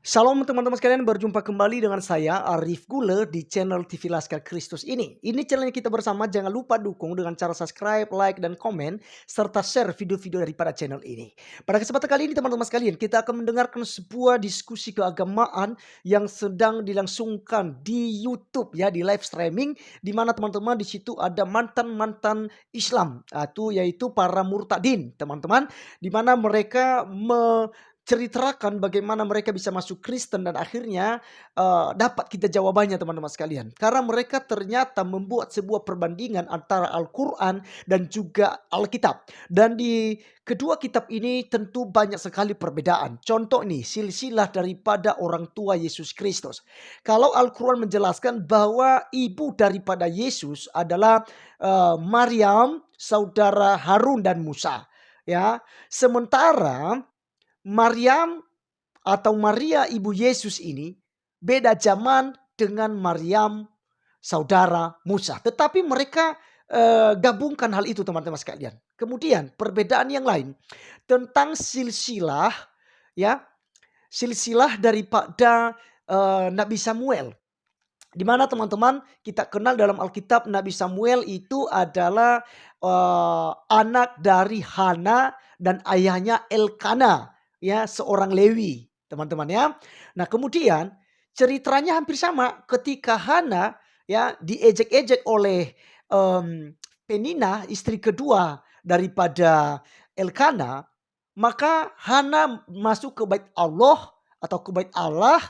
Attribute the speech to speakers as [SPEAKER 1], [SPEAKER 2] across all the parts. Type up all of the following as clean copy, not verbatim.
[SPEAKER 1] Shalom teman-teman sekalian, berjumpa kembali dengan saya Arif Gule di channel TV Laskar Kristus ini. Ini channel kita bersama, jangan lupa dukung dengan cara subscribe, like, dan komen, serta share video-video daripada channel ini. Pada kesempatan kali ini teman-teman sekalian, kita akan mendengarkan sebuah diskusi keagamaan yang sedang dilangsungkan di YouTube ya, di live streaming, di mana teman-teman di situ ada mantan-mantan Islam, yaitu para murtadin teman-teman, di mana mereka ceritakan bagaimana mereka bisa masuk Kristen dan akhirnya dapat kita jawabannya teman-teman sekalian. Karena mereka ternyata membuat sebuah perbandingan antara Al-Quran dan juga Alkitab. Dan di kedua kitab ini tentu banyak sekali perbedaan. Contoh nih, silsilah daripada orang tua Yesus Kristus. Kalau Al-Quran menjelaskan bahwa ibu daripada Yesus adalah Maryam, saudara Harun dan Musa. Ya, sementara Maryam atau Maria ibu Yesus ini beda zaman dengan Maryam saudara Musa. Tetapi mereka gabungkan hal itu teman-teman sekalian. Kemudian perbedaan yang lain tentang silsilah ya, silsilah daripada Nabi Samuel. Di mana teman-teman kita kenal dalam Alkitab Nabi Samuel itu adalah anak dari Hana dan ayahnya Elkana. Ya, seorang Lewi, teman-teman ya. Nah, kemudian ceritanya hampir sama ketika Hana ya diejek-ejek oleh Penina, istri kedua daripada Elkana, maka Hana masuk ke bait Allah atau ke bait Allah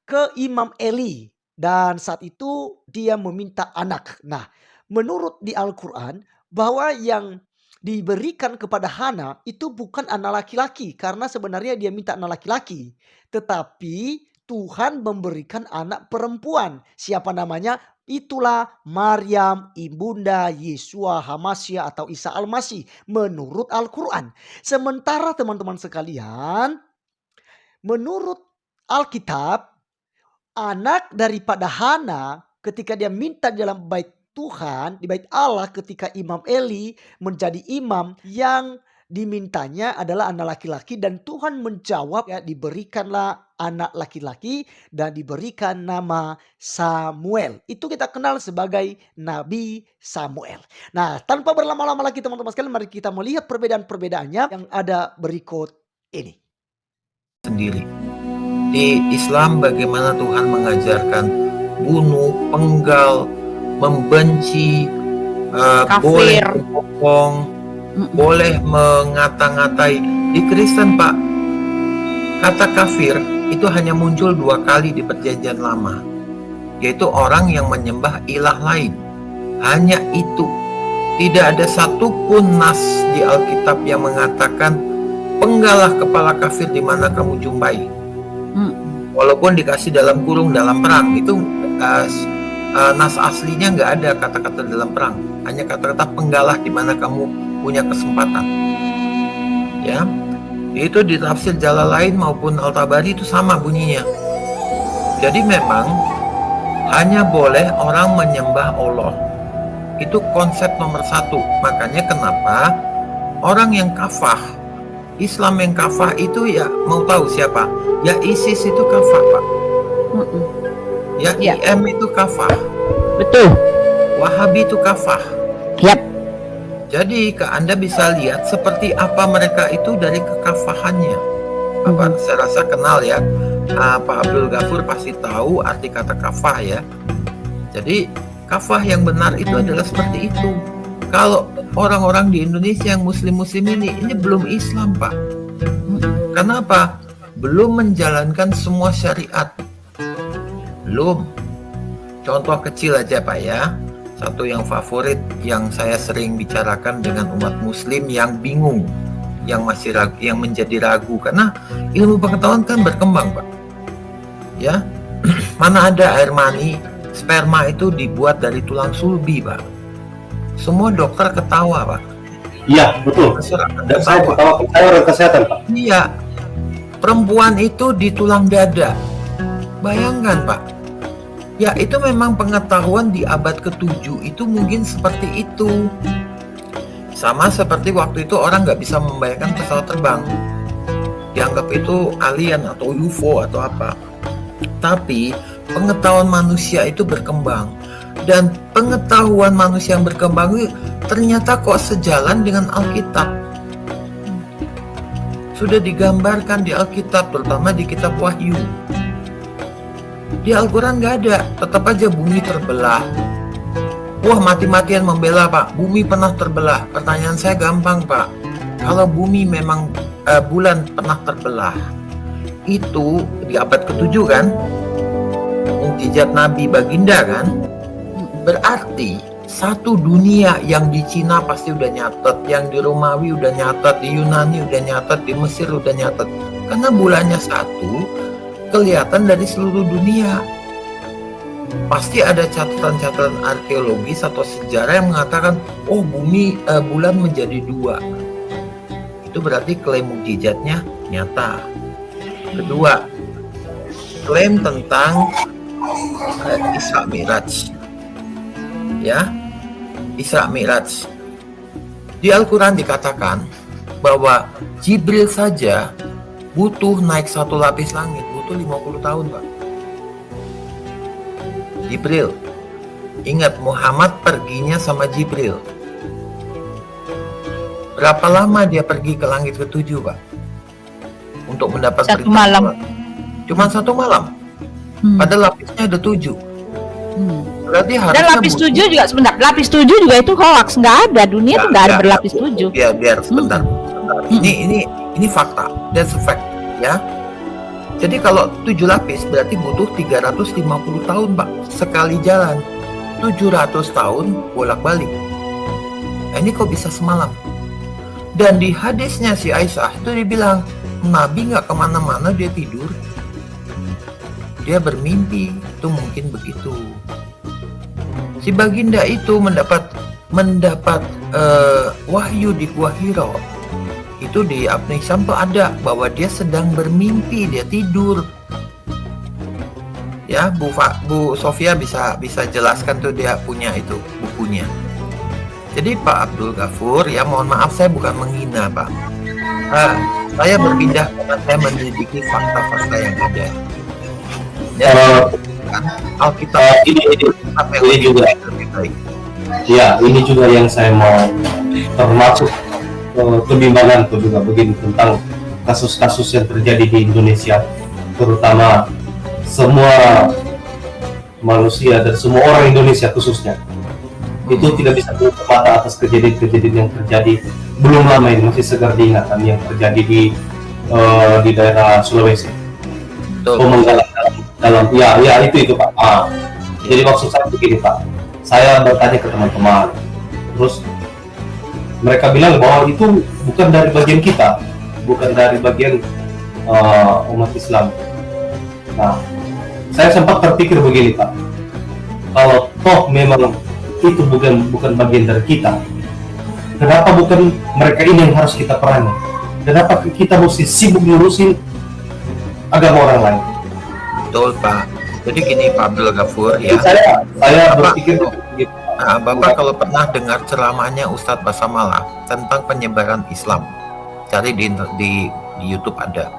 [SPEAKER 1] ke Imam Eli dan saat itu dia meminta anak. Nah, menurut di Al-Qur'an bahwa yang diberikan kepada Hana itu bukan anak laki-laki karena sebenarnya dia minta anak laki-laki, tetapi Tuhan memberikan anak perempuan. Siapa namanya? Itulah Maryam ibunda Yesua Hamasya atau Isa Al-Masih menurut Al-Quran. Sementara teman-teman sekalian, menurut Alkitab, anak daripada Hana ketika dia minta dalam bait Tuhan, di bait Allah ketika Imam Eli menjadi imam, yang dimintanya adalah anak laki-laki dan Tuhan menjawab ya, diberikanlah anak laki-laki dan diberikan nama Samuel. Itu kita kenal sebagai Nabi Samuel. Nah, tanpa berlama-lama lagi teman-teman sekalian, mari kita melihat perbedaan-perbedaannya yang ada berikut ini.
[SPEAKER 2] Sendiri. Di Islam bagaimana Tuhan mengajarkan bunuh, penggal, membenci, boleh berbohong, boleh mengata-ngatai. Di Kristen Pak, kata kafir itu hanya muncul 2 kali di Perjanjian Lama, yaitu orang yang menyembah ilah lain. Hanya itu. Tidak ada satupun nas di Alkitab yang mengatakan penggalah kepala kafir di mana kamu jumpai. Walaupun dikasih dalam kurung dalam perang, itu nas aslinya nggak ada kata-kata dalam perang, hanya kata-kata penggalah di mana kamu punya kesempatan. Ya, itu di tafsir Jalalain maupun Al-Tabari itu sama bunyinya. Jadi memang hanya boleh orang menyembah Allah. Itu konsep nomor 1. Makanya kenapa orang yang kafah, Islam yang kafah itu ya mau tahu siapa? Ya ISIS itu kafah Pak. Ya IM itu kafah.
[SPEAKER 3] Betul.
[SPEAKER 2] Wahabi itu kafah.
[SPEAKER 3] Yap.
[SPEAKER 2] Jadi Anda bisa lihat seperti apa mereka itu dari kekafahannya. Saya rasa kenal ya, Pak Abdul Ghafur pasti tahu arti kata kafah ya. Jadi kafah yang benar itu adalah seperti itu. Kalau orang-orang di Indonesia yang muslim-muslim ini belum Islam Pak. Kenapa? Belum menjalankan semua syariat. Belum. Contoh kecil aja Pak ya. Satu yang favorit yang saya sering bicarakan dengan umat muslim yang bingung, yang masih ragu, yang menjadi ragu karena ilmu pengetahuan kan berkembang Pak. Ya. Mana ada air mani, sperma itu dibuat dari tulang sulbi Pak. Semua dokter ketawa Pak.
[SPEAKER 4] Iya betul. Dan saya ketawa, saya orang kesehatan Pak.
[SPEAKER 2] Iya. perempuan itu di tulang dada. Bayangkan Pak, ya itu memang pengetahuan di abad ke-7 itu mungkin seperti itu. Sama seperti waktu itu orang nggak bisa membayangkan pesawat terbang, dianggap itu alien atau UFO atau apa. Tapi pengetahuan manusia itu berkembang, dan pengetahuan manusia yang berkembang itu ternyata kok sejalan dengan Alkitab. Sudah digambarkan di Alkitab, terutama di kitab Wahyu. Di Al-Quran nggak ada, tetap aja bumi terbelah. Wah, mati-matian membela Pak, bumi pernah terbelah. Pertanyaan saya gampang Pak, kalau bumi memang bulan pernah terbelah, itu di abad ke-7 kan, mukjizat Nabi Baginda kan, berarti satu dunia yang di Cina pasti udah nyatet, yang di Romawi udah nyatet, di Yunani udah nyatet, di Mesir udah nyatet, karena bulannya satu, kelihatan dari seluruh dunia. Pasti ada catatan-catatan arkeologis atau sejarah yang mengatakan, oh bulan menjadi dua. Itu berarti klaim mukjizatnya nyata. Kedua, klaim tentang Isra Mi'raj. Ya, Isra Mi'raj. Di Al-Quran dikatakan bahwa Jibril saja butuh naik satu lapis langit, butuh 50 tahun Pak. Jibril. Ingat, Muhammad perginya sama Jibril. Berapa lama dia pergi ke langit ke-7 Pak? Untuk mendapat
[SPEAKER 3] Satu malam.
[SPEAKER 2] Cuma 1 malam. Padahal lapisnya ada 7. Berarti harusnya
[SPEAKER 3] Dan lapis 7 juga, sebentar, lapis 7 juga itu hoax, nggak ada, dunia tuh nggak ada berlapis 7.
[SPEAKER 2] Biar sebentar. Ini fakta, that's a fact ya. Jadi kalau 7 lapis berarti butuh 350 tahun Pak sekali jalan. 700 tahun bolak-balik. Nah, ini kok bisa semalam? Dan di hadisnya si Aisyah itu dibilang, Nabi nggak kemana-mana, dia tidur, dia bermimpi, itu mungkin begitu. Si Baginda itu mendapat wahyu di Gua Hiro. Itu di Ibnu Hisham tuh ada bahwa dia sedang bermimpi, dia tidur. Ya, Bu Sofia bisa jelaskan tuh, dia punya itu bukunya. Jadi Pak Abdul Ghafur, ya mohon maaf saya bukan menghina Pak. Saya berpindah karena saya menyelidiki fakta-fakta yang ada. Ya, kan Alkitab
[SPEAKER 4] ini juga
[SPEAKER 2] lebih baik.
[SPEAKER 4] Ya, ini juga yang saya mau termasuk kebimbangan tuh juga begini tentang kasus-kasus yang terjadi di Indonesia, terutama semua manusia dan semua orang Indonesia khususnya itu tidak bisa tutup mata atas kejadian-kejadian yang terjadi belum lama ini, masih segar diingatan yang terjadi di daerah Sulawesi. Pemenggalan dalam ya itu Pak. Jadi maksud saya begini Pak, saya bertanya ke teman-teman, terus mereka bilang bahwa itu bukan dari bagian kita, bukan dari bagian umat Islam. Nah, saya sempat terpikir begini Pak, kalau toh memang itu bukan bagian dari kita, kenapa bukan mereka ini yang harus kita perangi? Kenapa kita mesti sibuk ngurusin agama orang lain?
[SPEAKER 2] Betul Pak. Jadi gini Pak Abdul Ghafur ya.
[SPEAKER 4] Saya berpikir begitu.
[SPEAKER 2] Nah, Bapak kalau pernah dengar ceramahnya Ustadz Basamala tentang penyebaran Islam, cari di YouTube ada.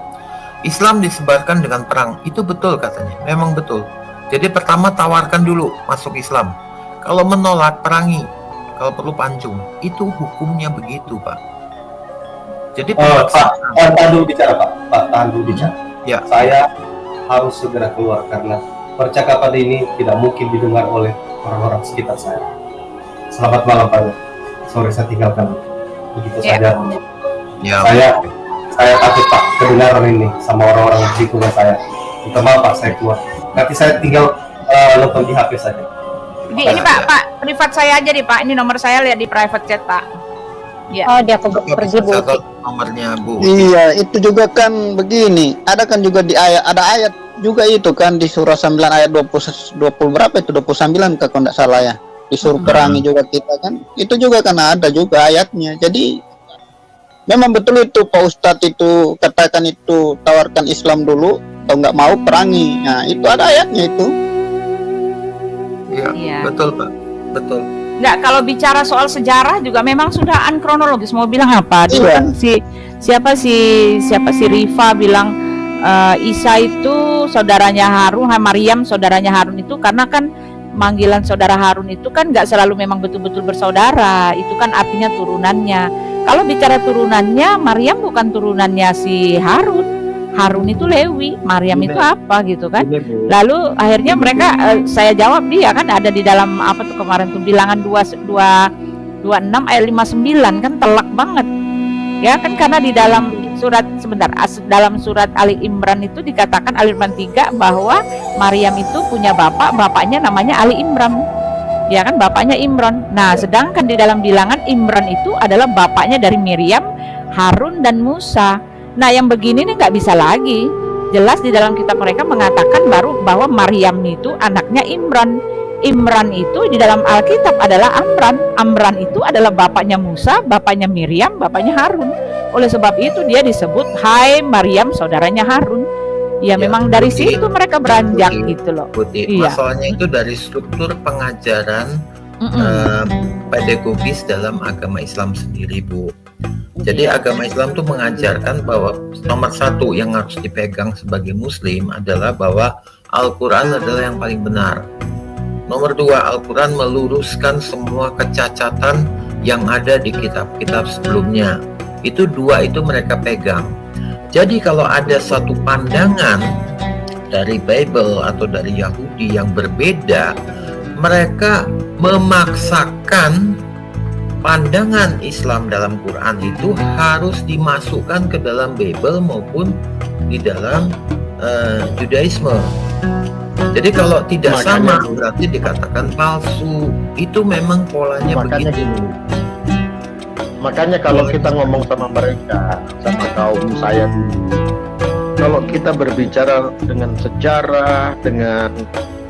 [SPEAKER 2] Islam disebarkan dengan perang, itu betul katanya, memang betul. Jadi pertama tawarkan dulu masuk Islam, kalau menolak perangi, kalau perlu pancung, itu hukumnya begitu Pak. Jadi
[SPEAKER 4] Pak, tahan dulu bicara Pak, tahan dulu bicara.
[SPEAKER 2] Ya.
[SPEAKER 4] Saya harus segera keluar karena percakapan ini tidak mungkin didengar oleh orang-orang sekitar saya. Selamat malam Pak. Sorry saya tinggalkan begitu saja.
[SPEAKER 2] Ya.
[SPEAKER 4] Saya takut Pak kedengaran ini sama orang-orang di lingkungan saya. Minta maaf Pak, saya keluar. Nanti saya tinggal nonton di HP saja.
[SPEAKER 3] Ini Pak, privat saya aja nih Pak. Ini nomor saya, lihat di private chat Pak. Ya.
[SPEAKER 5] Oh, dia pergi Bu.
[SPEAKER 2] Nomornya Bu.
[SPEAKER 6] Iya, itu juga kan begini. Ada kan juga di ada ayat juga itu kan di surah 9 ayat 20 berapa itu 29 kalau enggak salah ya. Disuruh perangi juga kita kan. Itu juga kan ada juga ayatnya. Jadi memang betul itu Pak Ustadz itu katakan itu tawarkan Islam dulu, atau nggak mau perangi. Nah itu ada ayatnya itu.
[SPEAKER 2] Iya,
[SPEAKER 3] Iya.
[SPEAKER 2] betul Pak, betul.
[SPEAKER 3] Nggak, kalau bicara soal sejarah juga memang sudah kronologis. Mau bilang apa? Dulu
[SPEAKER 6] Iya.
[SPEAKER 3] kan siapa si Rifa bilang Isa itu saudaranya Harun, Maryam saudaranya Harun itu karena kan manggilan saudara Harun itu kan nggak selalu memang betul-betul bersaudara. Itu kan artinya turunannya. Kalau bicara turunannya, Maryam bukan turunannya si Harun. Harun itu Lewi, Maryam itu apa gitu kan?
[SPEAKER 4] Ini, Bu.
[SPEAKER 3] Lalu akhirnya mereka saya jawab dia kan ada di dalam apa tuh kemarin tuh bilangan 26 ayat 59 kan telak banget. Ya kan karena di dalam surat dalam surat Ali Imran itu dikatakan Ali Imran 3 bahwa Maryam itu punya bapaknya namanya Ali Imran. Ya kan bapaknya Imran. Nah, sedangkan di dalam bilangan Imran itu adalah bapaknya dari Miriam, Harun dan Musa. Nah, yang begini nih nggak bisa lagi. Jelas di dalam kitab mereka mengatakan baru bahwa Maryam itu anaknya Imran. Imran itu di dalam Alkitab adalah Amran. Amran itu adalah bapaknya Musa, bapaknya Miriam, bapaknya Harun. Oleh sebab itu dia disebut Hai Maryam saudaranya Harun. Ya, memang dari
[SPEAKER 2] Putih.
[SPEAKER 3] situ mereka beranjak
[SPEAKER 2] Putih.
[SPEAKER 3] gitu loh.
[SPEAKER 2] Putih.
[SPEAKER 3] Iya.
[SPEAKER 2] Masalahnya itu dari struktur pengajaran pedagogis dalam agama Islam sendiri, Bu. Jadi agama Islam itu mengajarkan bahwa nomor satu yang harus dipegang sebagai Muslim adalah bahwa Al-Quran adalah yang paling benar. Nomor dua, Al-Quran meluruskan semua kecacatan yang ada di kitab-kitab sebelumnya. Itu dua itu mereka pegang. Jadi kalau ada satu pandangan dari Bible atau dari Yahudi yang berbeda, mereka memaksakan pandangan Islam dalam Quran itu harus dimasukkan ke dalam Bible maupun di dalam Judaisme. Jadi kalau tidak
[SPEAKER 5] Makanya,
[SPEAKER 2] sama berarti dikatakan palsu. Itu memang polanya
[SPEAKER 5] Makanya
[SPEAKER 2] begitu.
[SPEAKER 5] gini. Makanya kalau kita ngomong sama mereka, sama kaum saya dulu, kalau kita berbicara dengan sejarah, dengan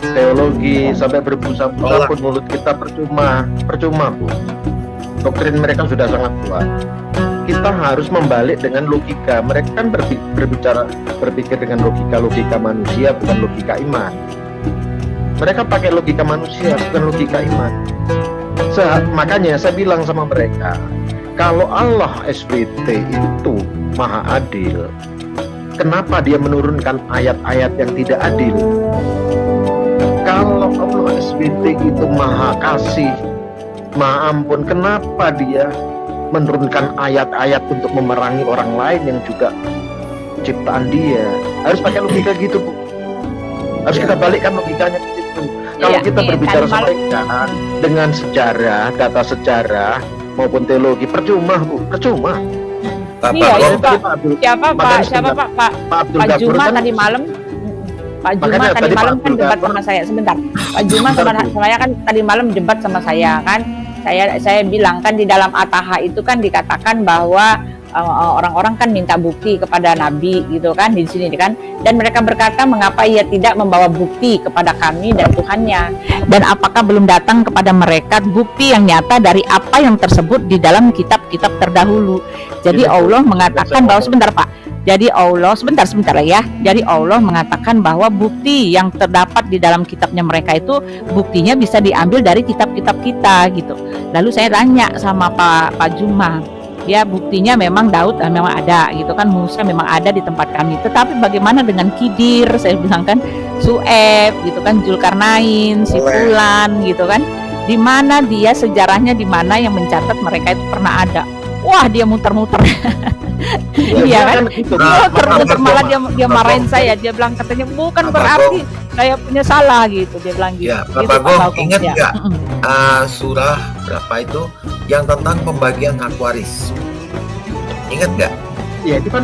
[SPEAKER 5] teologi, sampai berbusa-busa pun mulut kita percuma Bu. Doktrin mereka sudah sangat kuat. Kita harus membalik dengan logika. Mereka kan berpikir dengan logika manusia, bukan logika iman. Mereka pakai logika manusia, bukan logika iman. Makanya saya bilang sama mereka, kalau Allah SWT itu maha adil, kenapa dia menurunkan ayat-ayat yang tidak adil? Kalau Allah SWT itu maha kasih, maha ampun, kenapa dia menurunkan ayat-ayat untuk memerangi orang lain yang juga ciptaan dia? Harus pakai logika gitu Bu. Harus kita balikkan logikanya ke situ. Kalau kita berbicara sama mereka dengan sejarah, data sejarah maupun teologi, percuma Bu, percuma.
[SPEAKER 2] Pak
[SPEAKER 3] Iya,
[SPEAKER 2] Bagong,
[SPEAKER 3] itu Pak. Siapa Pak? Pak Juma tadi malam. Pak Juma tadi malam kan debat sama saya. Sebentar. Pak Juma sama saya kan tadi malam debat sama saya kan. Saya bilang kan di dalam At-Taha itu kan dikatakan bahwa orang-orang kan minta bukti kepada Nabi gitu kan di sini kan, dan mereka berkata mengapa ia tidak membawa bukti kepada kami dan Tuhannya, dan apakah belum datang kepada mereka bukti yang nyata dari apa yang tersebut di dalam kitab-kitab terdahulu. Jadi Allah mengatakan bahwa sebentar ya. Jadi Allah mengatakan bahwa bukti yang terdapat di dalam kitabnya mereka itu buktinya bisa diambil dari kitab-kitab kita gitu. Lalu saya tanya sama Pak Juma, ya buktinya memang Daud memang ada gitu kan, Musa memang ada di tempat kami, tetapi bagaimana dengan Khidir, saya bilang kan, Su'eb gitu kan, Zulkarnain, si Fulan gitu kan, di mana dia sejarahnya, di mana yang mencatat mereka itu pernah ada. Wah, dia muter-muter. Iya kan, muter-muter, malah dia marahin saya, dia bilang katanya bukan berarti saya punya salah gitu, dia bilang gitu.
[SPEAKER 2] Ya, Pak Bagong, ingat nggak surah berapa itu yang tentang pembagian hak waris? Ingat nggak?
[SPEAKER 5] Ya itu kan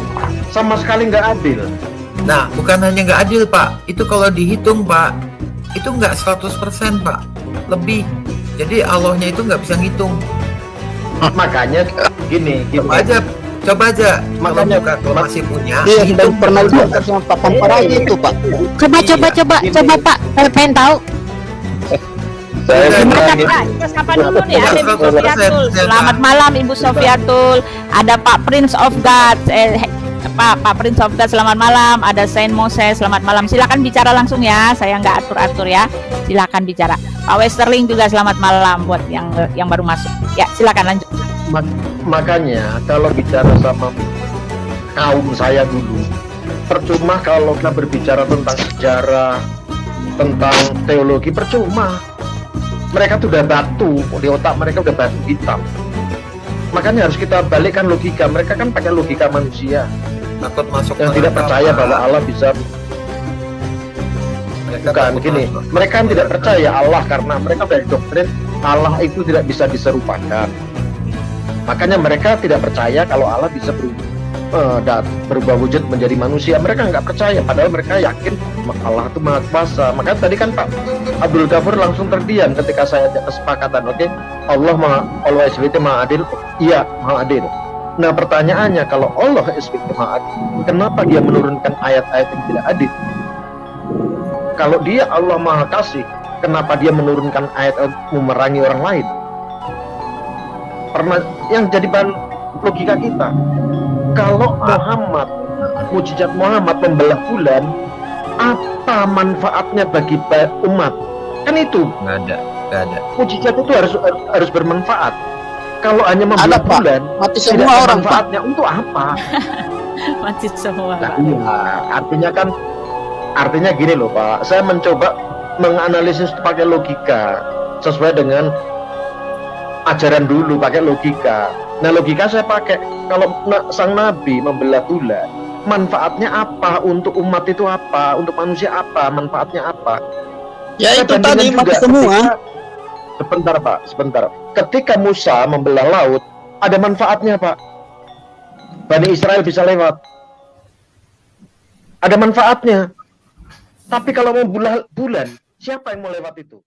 [SPEAKER 5] sama sekali nggak adil.
[SPEAKER 2] Nah, bukan hanya nggak adil Pak, itu kalau dihitung Pak, itu nggak 100% Pak, lebih. Jadi Allahnya itu nggak bisa ngitung.
[SPEAKER 5] Makanya gini.
[SPEAKER 2] Coba aja.
[SPEAKER 5] Makanya
[SPEAKER 2] kalau masih punya.
[SPEAKER 6] Iya, kita pernah lihat sama Pak Pampara itu Pak.
[SPEAKER 3] Coba Pak, saya pengen tahu.
[SPEAKER 5] Saya
[SPEAKER 3] Gimana
[SPEAKER 5] bilang
[SPEAKER 3] Kak? Kita sapa dulu nih, ada Ibu
[SPEAKER 2] 100%
[SPEAKER 3] Sofiatul.
[SPEAKER 2] saya,
[SPEAKER 3] Selamat
[SPEAKER 2] Pak.
[SPEAKER 3] malam Ibu Sofiatul. Ada Pak Prince of God. Pak Prince of God, selamat malam. Ada Saint Moses, selamat malam. Silakan bicara langsung ya. Saya nggak atur-atur ya. Silakan bicara. Pak Westerling juga selamat malam buat yang baru masuk. Ya, silakan lanjut.
[SPEAKER 5] Makanya kalau bicara sama kaum saya dulu, percuma kalau kita berbicara tentang sejarah, tentang teologi, percuma. Mereka tuh udah batu, di otak mereka udah batu hitam. Makanya harus kita balikkan logika. Mereka kan pakai logika manusia
[SPEAKER 2] Takut masuk
[SPEAKER 5] yang tidak
[SPEAKER 2] neraka,
[SPEAKER 5] percaya
[SPEAKER 2] Pak.
[SPEAKER 5] bahwa Allah bisa.
[SPEAKER 2] Mereka
[SPEAKER 5] Bukan
[SPEAKER 2] takut
[SPEAKER 5] gini,
[SPEAKER 2] masuk
[SPEAKER 5] mereka kan tidak
[SPEAKER 2] neraka.
[SPEAKER 5] percaya Allah karena mereka dari doktrin Allah itu tidak bisa diserupakan. Makanya mereka tidak percaya kalau Allah bisa berubah wujud menjadi manusia. Mereka nggak percaya, padahal mereka yakin Allah itu maha kuasa. Makanya tadi kan Pak Abdul Ghafur langsung terdiam ketika saya ada kesepakatan, oke, Allah SWT maha adil, iya maha adil. Nah pertanyaannya, kalau Allah SWT maha adil, kenapa dia menurunkan ayat-ayat yang tidak adil? Kalau dia Allah maha kasih, kenapa dia menurunkan ayat memerangi orang lain? Pernah yang jadi bahan logika kita, kalau Muhammad, mujizat Muhammad membelah bulan, apa manfaatnya bagi umat? Kan itu
[SPEAKER 2] Nggak ada.
[SPEAKER 5] mujizat itu harus bermanfaat. Kalau hanya membelah
[SPEAKER 6] Ada, Pak.
[SPEAKER 5] bulan,
[SPEAKER 6] Mati
[SPEAKER 5] tidak
[SPEAKER 6] semua
[SPEAKER 5] ada
[SPEAKER 6] orang, Pak.
[SPEAKER 5] manfaatnya untuk apa?
[SPEAKER 3] Mati semua.
[SPEAKER 5] Nah, iya, artinya gini loh Pak, saya mencoba menganalisis pakai logika sesuai dengan ajaran dulu, pakai logika. Nah logika saya pakai, kalau sang Nabi membelah bulan, manfaatnya apa untuk umat itu, apa untuk manusia, apa manfaatnya apa?
[SPEAKER 6] Ya
[SPEAKER 5] Saya
[SPEAKER 6] itu
[SPEAKER 5] bandingkan
[SPEAKER 6] tadi
[SPEAKER 5] juga
[SPEAKER 6] mati semua.
[SPEAKER 5] sebentar Pak, sebentar. Ketika Musa membelah laut, ada manfaatnya Pak. Bani Israel bisa lewat. Ada manfaatnya. Tapi kalau membelah bulan, siapa yang mau lewat itu?